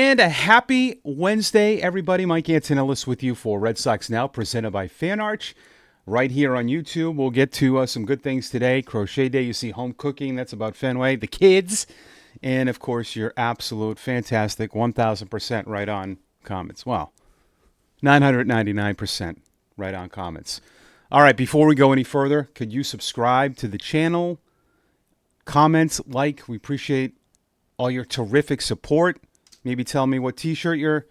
And a happy Wednesday, everybody. Mike Antonellis with you for Red Sox Now, presented by FanArch, right here on YouTube. We'll get to some good things today. Crochet Day, you see home cooking. That's about Fenway, the kids, and, of course, your absolute fantastic 1,000% right on comments. Well, 999% right on comments. All right, before we go any further, could you subscribe to the channel? Comments, like. We appreciate all your terrific support. Maybe tell me what T-shirt you're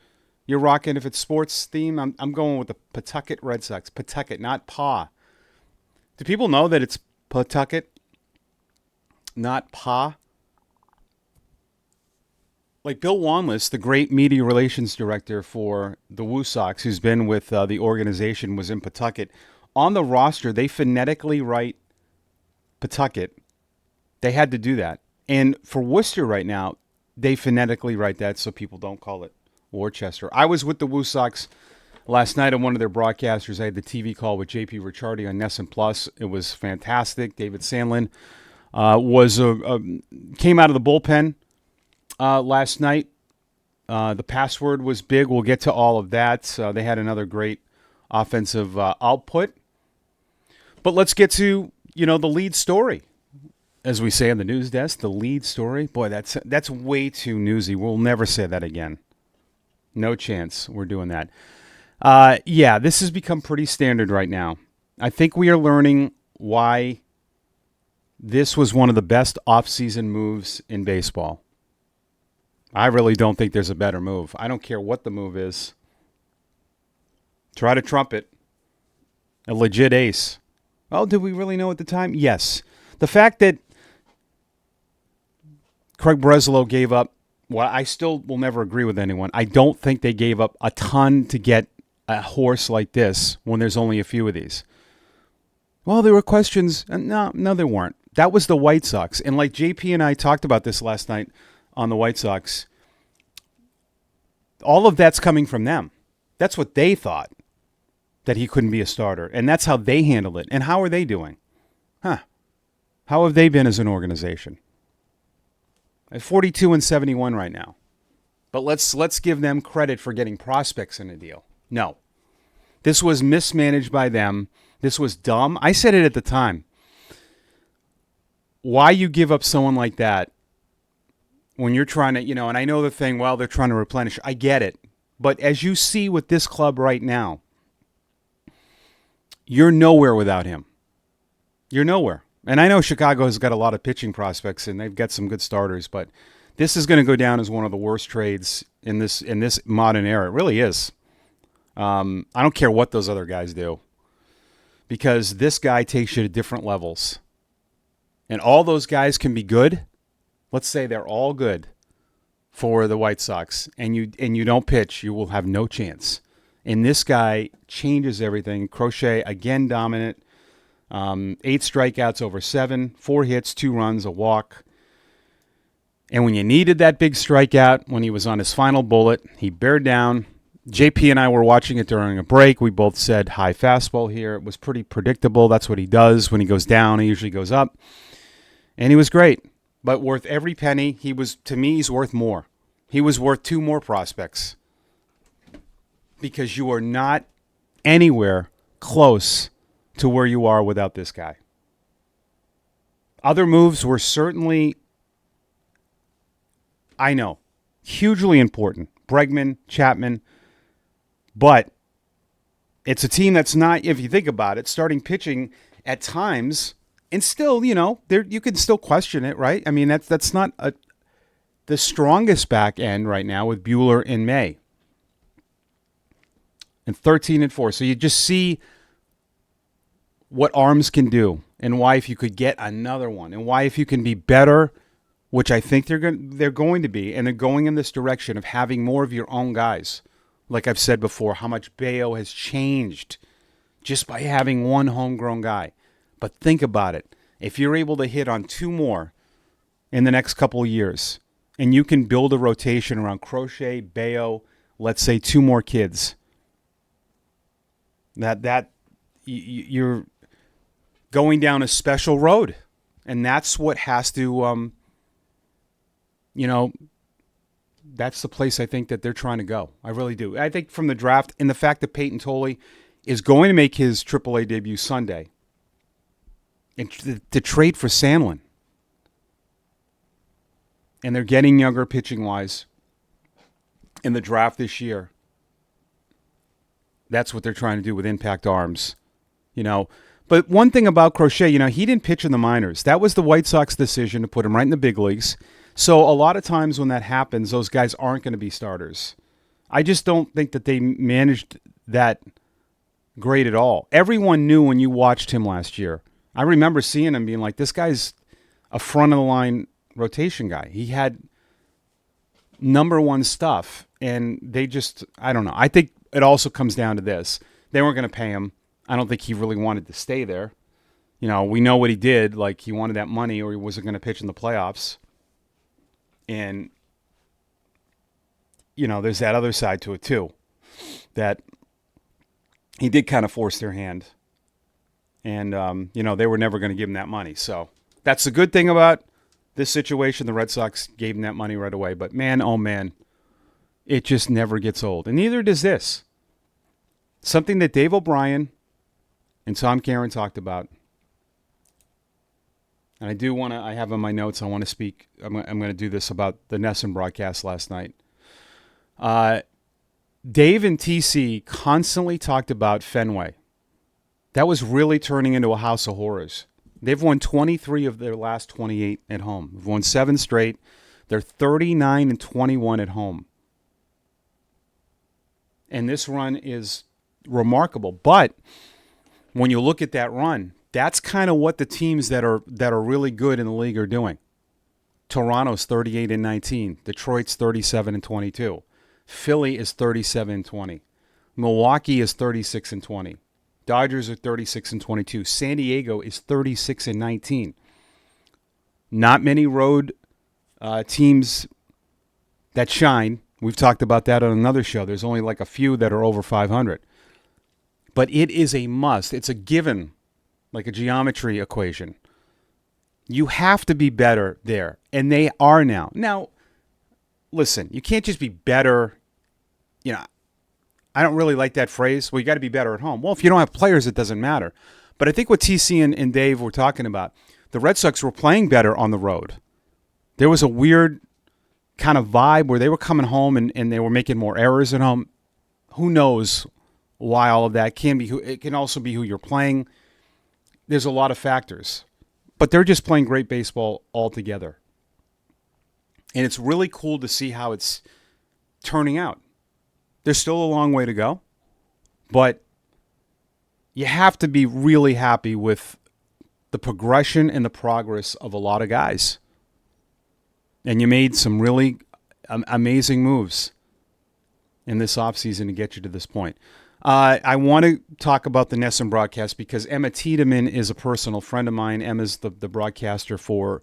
rocking if it's sports theme. I'm going with the Pawtucket Red Sox. Pawtucket, not Paw. Do people know that it's Pawtucket, not Paw? Like Bill Wanless, the great media relations director for the Woo Sox, who's been with the organization, was in Pawtucket. On the roster, they phonetically write Pawtucket. They had to do that. And for Worcester right now, they phonetically write that so people don't call it Worcester. I was with the Woo Sox last night on one of their broadcasters. I had the TV call with JP Ricciardi on Nesson Plus. It was fantastic. David Sandlin came out of the bullpen last night. The password was big. We'll get to all of that. They had another great offensive output. But let's get to, the lead story. As we say on the news desk, the lead story. Boy, that's way too newsy. We'll never say that again. No chance we're doing that. This has become pretty standard right now. I think we are learning why this was one of the best offseason moves in baseball. I really don't think there's a better move. I don't care what the move is. Try to trump it. A legit ace. Well, did we really know at the time? Yes. The fact that Craig Breslow gave up, well, I still will never agree with anyone. I don't think they gave up a ton to get a horse like this when there's only a few of these. Well, there were questions. No, there weren't. That was the White Sox. And like JP and I talked about this last night on the White Sox, all of that's coming from them. That's what they thought, that he couldn't be a starter. And that's how they handled it. And how are they doing? How have they been as an organization? At 42-71 right now. But let's give them credit for getting prospects in a deal. No. This was mismanaged by them. This was dumb. I said it at the time. Why you give up someone like that when you're trying to, and I know the thing, well, they're trying to replenish. I get it. But as you see with this club right now, you're nowhere without him. You're nowhere. And I know Chicago has got a lot of pitching prospects, and they've got some good starters, but this is going to go down as one of the worst trades in this modern era. It really is. I don't care what those other guys do, because this guy takes you to different levels. And all those guys can be good. Let's say they're all good for the White Sox, and you don't pitch, you will have no chance. And this guy changes everything. Crochet, again, dominant. 8 strikeouts over 7, 4 hits, 2 runs, a walk. And when you needed that big strikeout, when he was on his final bullet, he bared down. JP and I were watching it during a break. We both said high fastball here. It was pretty predictable. That's what he does. When he goes down, he usually goes up. And he was great, but worth every penny. To me, he's worth more. He was worth 2 more prospects, because you are not anywhere close to where you are without this guy. Other moves were certainly, I know, hugely important. Bregman, Chapman. But it's a team that's not, if you think about it, starting pitching at times, and still, you can still question it, right? I mean, that's not the strongest back end right now with Buehler in May. And 13-4. So you just see what arms can do, and why if you could get another one, and why if you can be better, which I think they're going to be, and they're going in this direction of having more of your own guys. Like I've said before, how much Bayo has changed just by having one homegrown guy. But think about it. If you're able to hit on 2 more in the next couple of years, and you can build a rotation around Crochet, Bayo, let's say 2 more kids, you're going down a special road. And that's what has to, that's the place I think that they're trying to go. I really do. I think from the draft and the fact that Peyton Tolley is going to make his AAA debut Sunday, and to trade for Sandlin, and they're getting younger pitching wise in the draft this year. That's what they're trying to do with Impact Arms, But one thing about Crochet, he didn't pitch in the minors. That was the White Sox decision to put him right in the big leagues. So a lot of times when that happens, those guys aren't going to be starters. I just don't think that they managed that great at all. Everyone knew when you watched him last year. I remember seeing him being like, this guy's a front-of-the-line rotation guy. He had number one stuff, and they just, I don't know. I think it also comes down to this. They weren't going to pay him. I don't think he really wanted to stay there. We know what he did. Like, he wanted that money or he wasn't going to pitch in the playoffs. And, there's that other side to it, too, that he did kind of force their hand. And, they were never going to give him that money. So that's the good thing about this situation. The Red Sox gave him that money right away. But, man, oh, man, it just never gets old. And neither does this. Something that Dave O'Brien and Tom Caron talked about. And I have in my notes, I want to speak, I'm going to do this about the Nesson broadcast last night. Dave and TC constantly talked about Fenway. That was really turning into a house of horrors. They've won 23 of their last 28 at home. They've won 7 straight. They're 39-21 at home. And this run is remarkable. But when you look at that run, that's kind of what the teams that are really good in the league are doing. Toronto's 38-19. Detroit's 37-22. Philly is 37-20. Milwaukee is 36-20. Dodgers are 36-22. San Diego is 36-19. Not many road teams that shine. We've talked about that on another show. There's only like a few that are over 500. But it is a must. It's a given, like a geometry equation. You have to be better there, and they are now. Now, listen, you can't just be better. I don't really like that phrase. Well, you got to be better at home. Well, if you don't have players, it doesn't matter. But I think what TC and Dave were talking about, the Red Sox were playing better on the road. There was a weird kind of vibe where they were coming home and they were making more errors at home. Who knows why all of that can be? It can also be who you're playing. There's a lot of factors. But they're just playing great baseball altogether. And it's really cool to see how it's turning out. There's still a long way to go. But you have to be really happy with the progression and the progress of a lot of guys. And you made some really amazing moves in this offseason to get you to this point. I want to talk about the Nesson broadcast because Emma Tiedemann is a personal friend of mine. Emma's the broadcaster for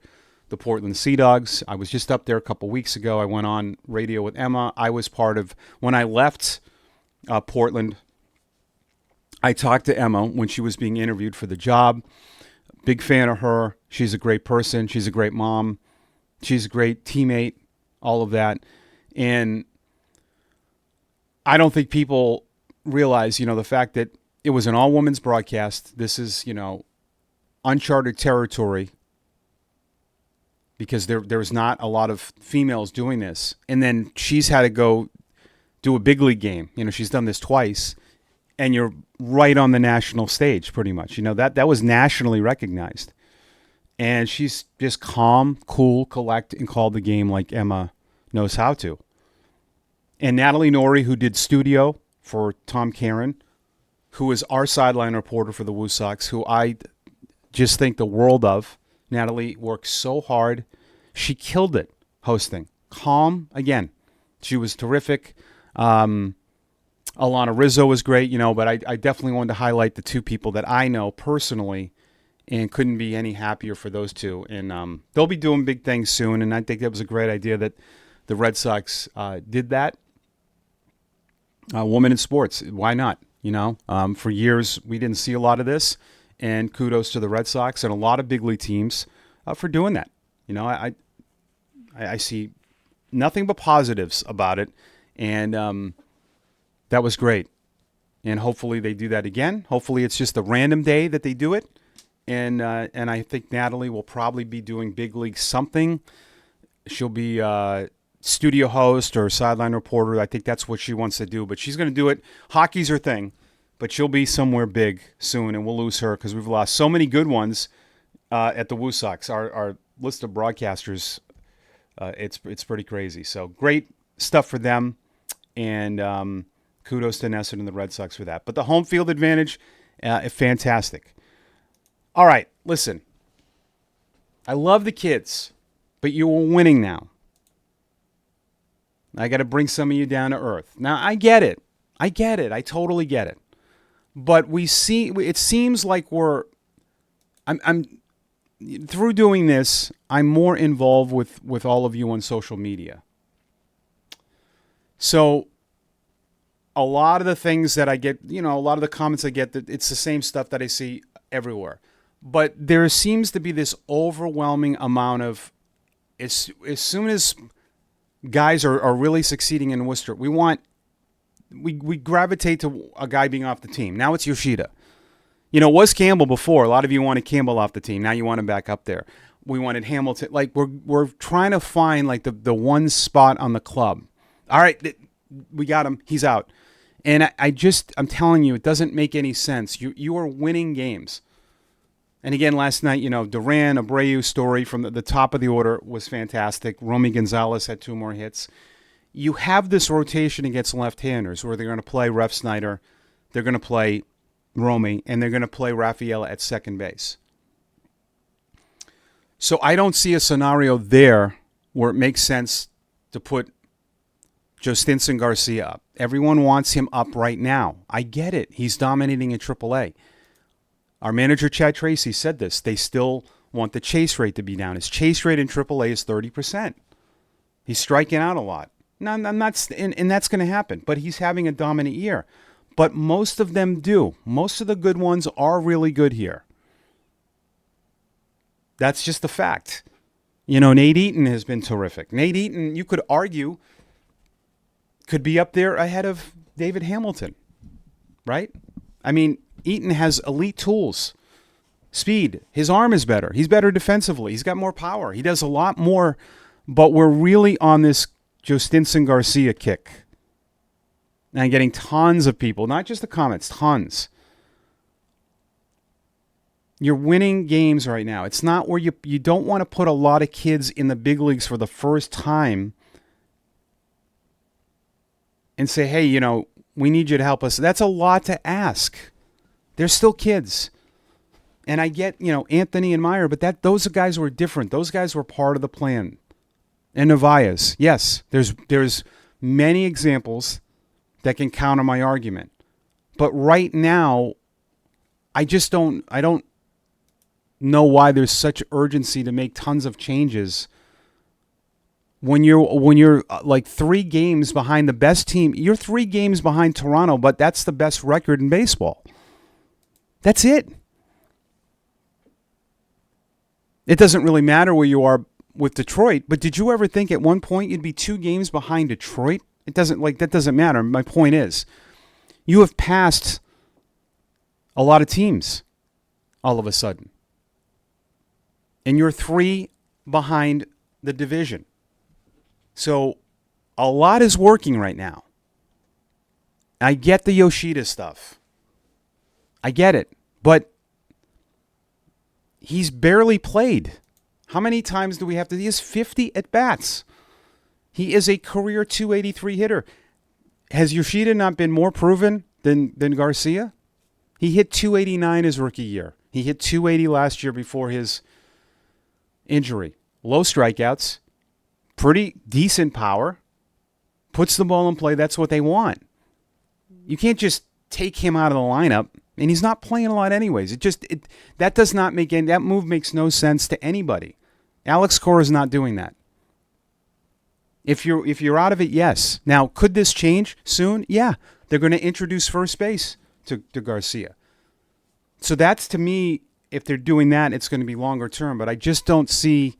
the Portland Sea Dogs. I was just up there a couple weeks ago. I went on radio with Emma. I was part of, when I left Portland, I talked to Emma when she was being interviewed for the job. Big fan of her. She's a great person. She's a great mom. She's a great teammate, all of that. And I don't think people realize, the fact that it was an all-women's broadcast. This is, uncharted territory because there's not a lot of females doing this. And then she's had to go do a big league game. She's done this twice. And you're right on the national stage, pretty much. That was nationally recognized. And she's just calm, cool, collect, and called the game like Emma knows how to. And Natalie Norrie, who did studio for Tom Caron, who is our sideline reporter for the Woo Sox, who I just think the world of. Natalie worked so hard. She killed it hosting. Calm, again. She was terrific. Alana Rizzo was great, but I definitely wanted to highlight the two people that I know personally and couldn't be any happier for those two. And they'll be doing big things soon, and I think that was a great idea that the Red Sox did that. Women in sports, why not? For years we didn't see a lot of this, and kudos to the Red Sox and a lot of big league teams for doing that. I see nothing but positives about it, and that was great. And hopefully they do that again. Hopefully it's just a random day that they do it, and I think Natalie will probably be doing big league something. She'll be studio host or sideline reporter. I think that's what she wants to do, but she's going to do it. Hockey's her thing, but she'll be somewhere big soon, and we'll lose her because we've lost so many good ones at the Woo Sox. Our list of broadcasters, it's pretty crazy. So great stuff for them, and kudos to Nesson and the Red Sox for that. But the home field advantage, fantastic. All right, listen. I love the kids, but you are winning now. I got to bring some of you down to earth. Now, I get it. I totally get it. But it seems like I'm through doing this, I'm more involved with all of you on social media. So a lot of the things that I get, a lot of the comments I get, that it's the same stuff that I see everywhere. But there seems to be this overwhelming amount of, as soon as guys are really succeeding in Worcester, we gravitate to a guy being off the team. Now it's Yoshida. It was Campbell before. A lot of you wanted Campbell off the team. Now you want him back up there. We wanted Hamilton. Like we're trying to find like the one spot on the club. All right, we got him. He's out. And I'm telling you, it doesn't make any sense. You are winning games. And again, last night, Duran, Abreu story from the top of the order was fantastic. Romy Gonzalez had 2 more hits. You have this rotation against left-handers where they're going to play Ref Snyder, they're going to play Romy, and they're going to play Rafaela at second base. So I don't see a scenario there where it makes sense to put Jostinson Garcia up. Everyone wants him up right now. I get it. He's dominating in AAA. Our manager, Chad Tracy, said this. They still want the chase rate to be down. His chase rate in AAA is 30%. He's striking out a lot. No, I'm not, and that's going to happen. But he's having a dominant year. But most of them do. Most of the good ones are really good here. That's just the fact. Nate Eaton has been terrific. Nate Eaton, you could argue, could be up there ahead of David Hamilton, right? I mean, Eaton has elite tools. Speed. His arm is better. He's better defensively. He's got more power. He does a lot more. But we're really on this Jostinson Garcia kick. And I'm getting tons of people, not just the comments, tons. You're winning games right now. It's not where you don't want to put a lot of kids in the big leagues for the first time and say, hey, we need you to help us. That's a lot to ask. They're still kids. And I get, Anthony and Meyer, but those guys were different. Those guys were part of the plan. And Narvaez, yes, there's many examples that can counter my argument. But right now, I don't know why there's such urgency to make tons of changes when you're like 3 games behind the best team. You're 3 games behind Toronto, but that's the best record in baseball. That's it. It doesn't really matter where you are with Detroit, but did you ever think at one point you'd be 2 games behind Detroit? That doesn't matter. My point is, you have passed a lot of teams all of a sudden. And you're 3 behind the division. So a lot is working right now. I get the Yoshida stuff. I get it. But he's barely played. How many times do we have to? He has 50 at-bats. He is a career 283 hitter. Has Yoshida not been more proven than Garcia? He hit 289 his rookie year. He hit 280 last year before his injury. Low strikeouts. Pretty decent power. Puts the ball in play. That's what they want. You can't just take him out of the lineup. And he's not playing a lot anyways. That move makes no sense to anybody. Alex Cora is not doing that. If you're out of it, yes. Now, could this change soon? Yeah. They're going to introduce first base to Garcia. So that's, to me, if they're doing that, it's going to be longer term. But I just don't see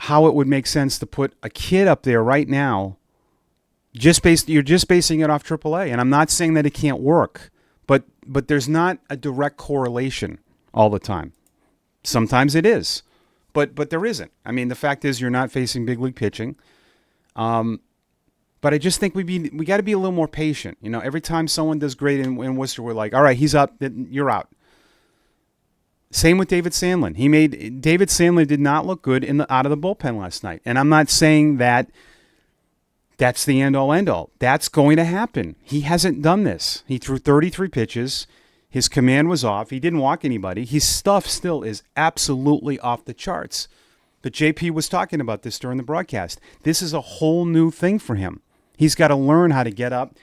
how it would make sense to put a kid up there right now. You're just basing it off AAA, and I'm not saying that it can't work, but there's not a direct correlation all the time. Sometimes it is, but there isn't. I mean, the fact is you're not facing big league pitching. But I just think we got to be a little more patient. You know, every time someone does great in Worcester, we're like, all right, he's up, you're out. Same with David Sandlin. David Sandlin did not look good out of the bullpen last night, and I'm not saying that that's the end-all, end-all. That's going to happen. He hasn't done this. He threw 33 pitches. His command was off. He didn't walk anybody. His stuff still is absolutely off the charts. But JP was talking about this during the broadcast. This is a whole new thing for him. He's got to learn how to get up,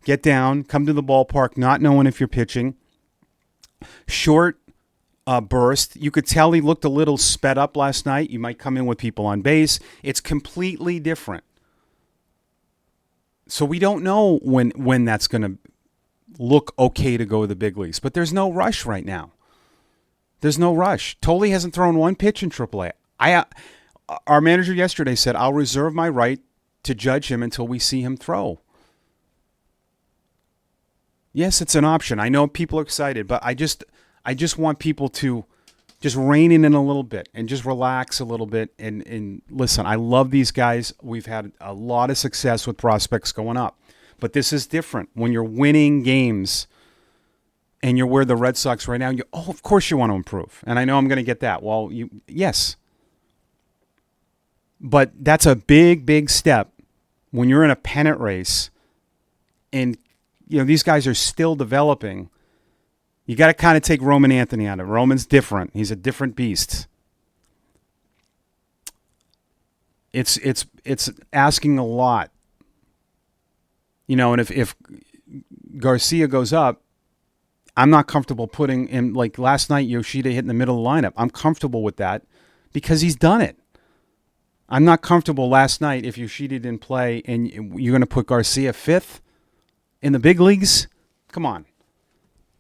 get down, come to the ballpark, not knowing if you're pitching. Short burst. You could tell he looked a little sped up last night. You might come in with people on base. It's completely different. So we don't know when that's going to look okay to go to the big leagues. But there's no rush right now. There's no rush. Toley hasn't thrown one pitch in AAA. Our manager yesterday said, I'll reserve my right to judge him until we see him throw. Yes, it's an option. I know people are excited, but I just want people to just rein in a little bit and just relax a little bit. And listen, I love these guys. We've had a lot of success with prospects going up. But this is different. When you're winning games and you're where the Red Sox right now, of course you want to improve. And I know I'm going to get that. Well, yes. But that's a big, big step when you're in a pennant race and these guys are still developing. You got to kind of take Roman Anthony out of it. Roman's different. He's a different beast. It's asking a lot. And if Garcia goes up, I'm not comfortable putting him, like last night, Yoshida hit in the middle of the lineup. I'm comfortable with that because he's done it. I'm not comfortable last night if Yoshida didn't play and you're going to put Garcia fifth in the big leagues. Come on.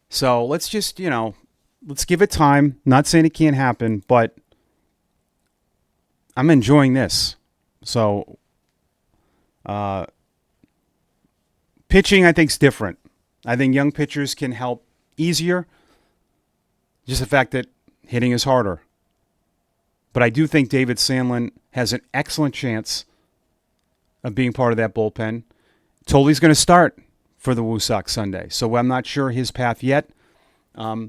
So let's just, let's give it time. Not saying it can't happen, but I'm enjoying this. So pitching, I think, is different. I think young pitchers can help easier. Just the fact that hitting is harder. But I do think David Sandlin has an excellent chance of being part of that bullpen. Toley's going to start for the Woo Sox Sunday, so I'm not sure his path yet. But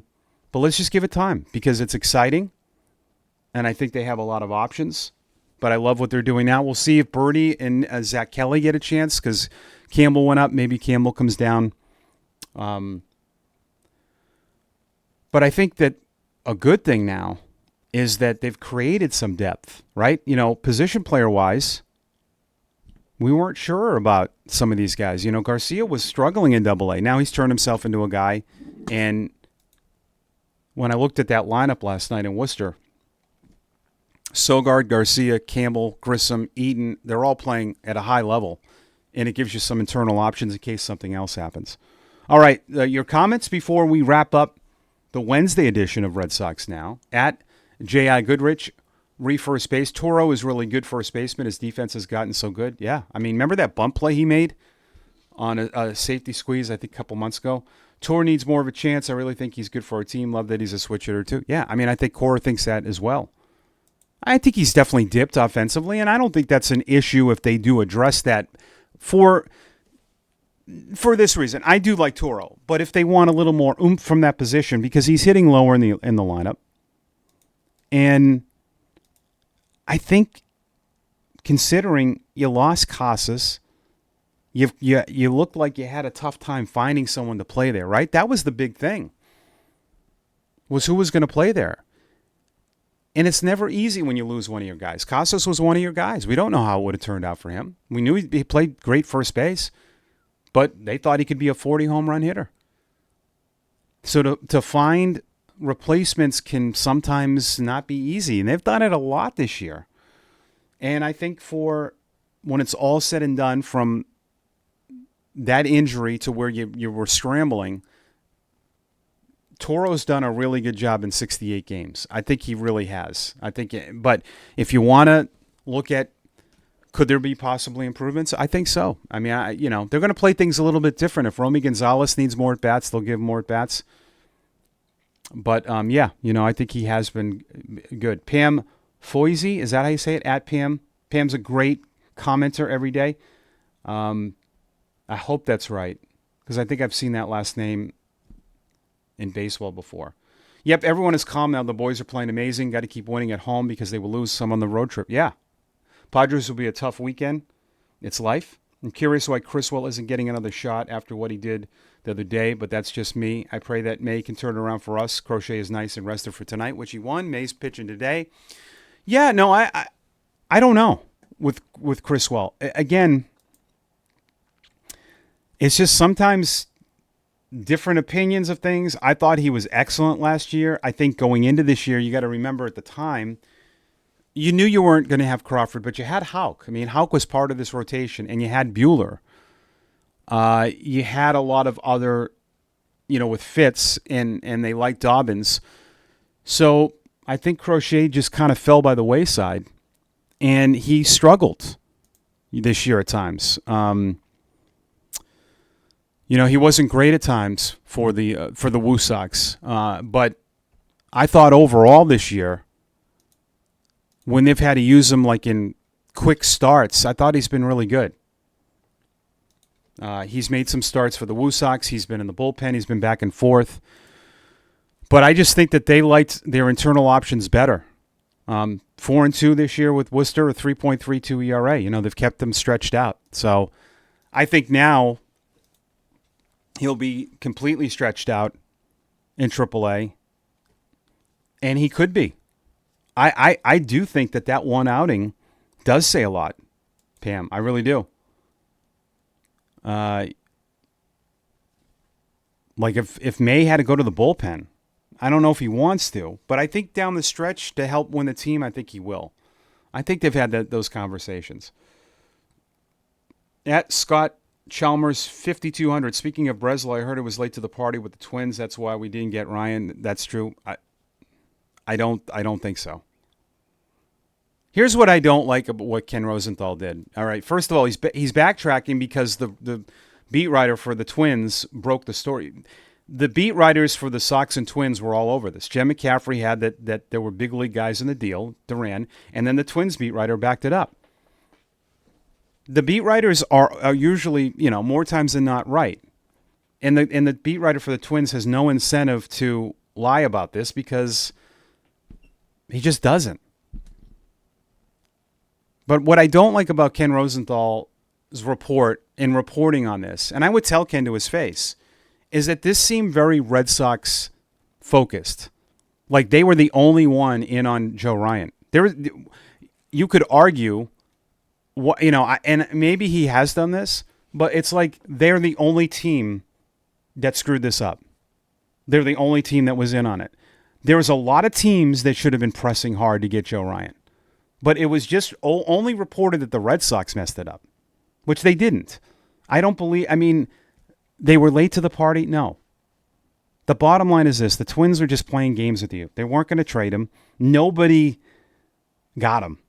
let's just give it time because it's exciting, and I think they have a lot of options. But I love what they're doing now. We'll see if Birdie and Zach Kelly get a chance because Campbell went up. Maybe Campbell comes down. But I think that a good thing now is that they've created some depth, right? Position player-wise, we weren't sure about some of these guys. Garcia was struggling in Double-A. Now he's turned himself into a guy. And when I looked at that lineup last night in Worcester, Sogard, Garcia, Campbell, Grissom, Eaton, they're all playing at a high level. And it gives you some internal options in case something else happens. All right, your comments before we wrap up the Wednesday edition of Red Sox Now at J.I. Goodrich, first base. Toro is really good first baseman. His defense has gotten so good. Yeah, I mean, remember that bump play he made on a safety squeeze, I think, a couple months ago? Toro needs more of a chance. I really think he's good for our team. Love that he's a switch hitter, too. Yeah, I mean, I think Cora thinks that as well. I think he's definitely dipped offensively, and I don't think that's an issue if they do address that for this reason. I do like Toro, but if they want a little more oomph from that position, because he's hitting lower in the lineup, and I think considering you lost Casas, you looked like you had a tough time finding someone to play there, right? That was the big thing, was who was going to play there. And it's never easy when you lose one of your guys. Casas was one of your guys. We don't know how it would have turned out for him. We knew he played great first base, but they thought he could be a 40 home run hitter. So to find replacements can sometimes not be easy, and they've done it a lot this year. And I think for when it's all said and done, from that injury to where you were scrambling, Toro's done a really good job in 68 games. I think he really has. But if you want to look at could there be possibly improvements? I think so. I mean, they're going to play things a little bit different. If Romy Gonzalez needs more at-bats, they'll give him more at-bats. But, I think he has been good. Pam Foisey, is that how you say it? At Pam. Pam's a great commenter every day. I hope that's right, because I think I've seen that last name in baseball before. Yep, everyone is calm now. The boys are playing amazing. Got to keep winning at home because they will lose some on the road trip. Yeah. Padres will be a tough weekend. It's life. I'm curious why Criswell isn't getting another shot after what he did the other day, but that's just me. I pray that May can turn it around for us. Crochet is nice and rested for tonight, which he won. May's pitching today. Yeah, no, I don't know with Criswell. Again, it's just sometimes different opinions of things. I thought he was excellent last year. I think going into this year, you got to remember at the time, you knew you weren't going to have Crawford, but you had Houck. I mean, Houck was part of this rotation, and you had Buehler. You had a lot of other, with Fitz, and they liked Dobbins. So I think Crochet just kind of fell by the wayside, and he struggled this year at times. He wasn't great at times for the Woo Sox, but I thought overall this year, when they've had to use him like in quick starts, I thought he's been really good. He's made some starts for the Woo Sox. He's been in the bullpen. He's been back and forth. But I just think that they liked their internal options better. 4-2 this year with Worcester, a 3.32 ERA. They've kept them stretched out. So I think now he'll be completely stretched out in AAA, and he could be. I do think that one outing does say a lot, Pam. I really do. Like if May had to go to the bullpen, I don't know if he wants to, but I think down the stretch to help win the team, I think he will. I think they've had those conversations. At Scott Chalmers 5200. Speaking of Breslow, I heard it was late to the party with the Twins. That's why we didn't get Ryan. That's true. I don't think so. Here's what I don't like about what Ken Rosenthal did. All right, first of all, he's backtracking because the beat writer for the Twins broke the story. The beat writers for the Sox and Twins were all over this. Jen McCaffrey had that there were big league guys in the deal, Duran, and then the Twins beat writer backed it up. The beat writers are usually, more times than not right. And the beat writer for the Twins has no incentive to lie about this because he just doesn't. But what I don't like about Ken Rosenthal's reporting on this, and I would tell Ken to his face, is that this seemed very Red Sox focused. Like they were the only one in on Joe Ryan. You could argue, and maybe he has done this, but it's like they're the only team that screwed this up. They're the only team that was in on it. There was a lot of teams that should have been pressing hard to get Joe Ryan. But it was just only reported that the Red Sox messed it up, which they didn't. They were late to the party? No. The bottom line is this. The Twins are just playing games with you. They weren't going to trade him. Nobody got him.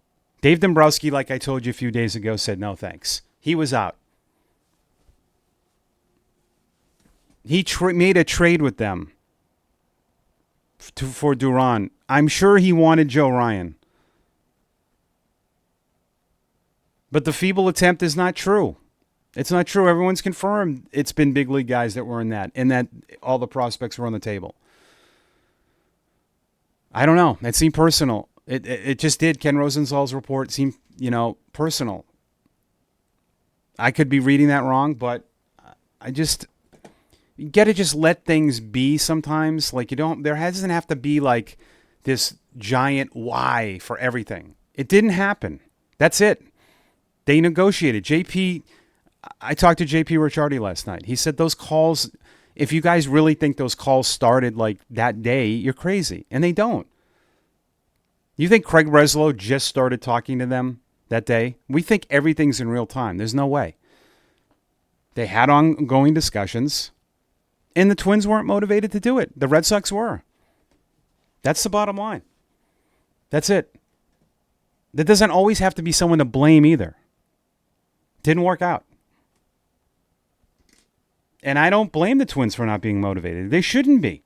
Dave Dombrowski, like I told you a few days ago, said no thanks. He was out. He made a trade with them for Duran. I'm sure he wanted Joe Ryan. But the feeble attempt is not true. It's not true. Everyone's confirmed it's been big league guys that were in that, and that all the prospects were on the table. I don't know. It seemed personal. It just did. Ken Rosenthal's report seemed, personal. I could be reading that wrong, but you got to just let things be sometimes. Like there doesn't have to be like this giant why for everything. It didn't happen. That's it. They negotiated. I talked to JP Ricciardi last night. He said those calls, if you guys really think those calls started like that day, you're crazy. And they don't. You think Craig Breslow just started talking to them that day? We think everything's in real time. There's no way. They had ongoing discussions, and the Twins weren't motivated to do it. The Red Sox were. That's the bottom line. That's it. That doesn't always have to be someone to blame either. Didn't work out. And I don't blame the Twins for not being motivated. They shouldn't be.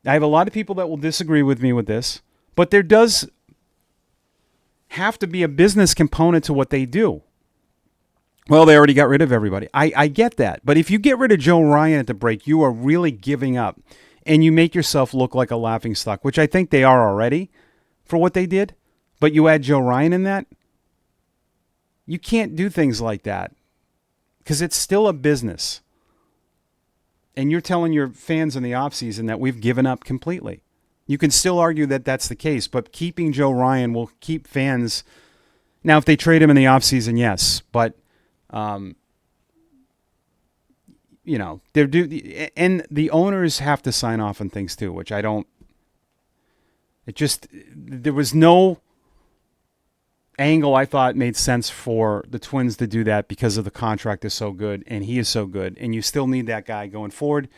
I have a lot of people that will disagree with me with this, but there does have to be a business component to what they do. Well, they already got rid of everybody. I get that. But if you get rid of Joe Ryan at the break, you are really giving up. And you make yourself look like a laughingstock, which I think they are already for what they did. But you add Joe Ryan in that, you can't do things like that because it's still a business. And you're telling your fans in the offseason that we've given up completely. You can still argue that that's the case, but keeping Joe Ryan will keep fans. Now, if they trade him in the offseason, yes. But, they're due, and the owners have to sign off on things too, which I don't. There was no angle I thought made sense for the Twins to do that because of the contract is so good and he is so good, and you still need that guy going forward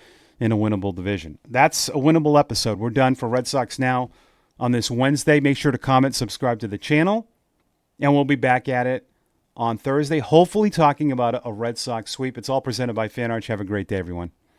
in a winnable division. That's a winnable episode. We're done for Red Sox Now on this Wednesday. Make sure to comment, subscribe to the channel, and we'll be back at it on Thursday, hopefully talking about a Red Sox sweep. It's all presented by FanArch. Have a great day, everyone.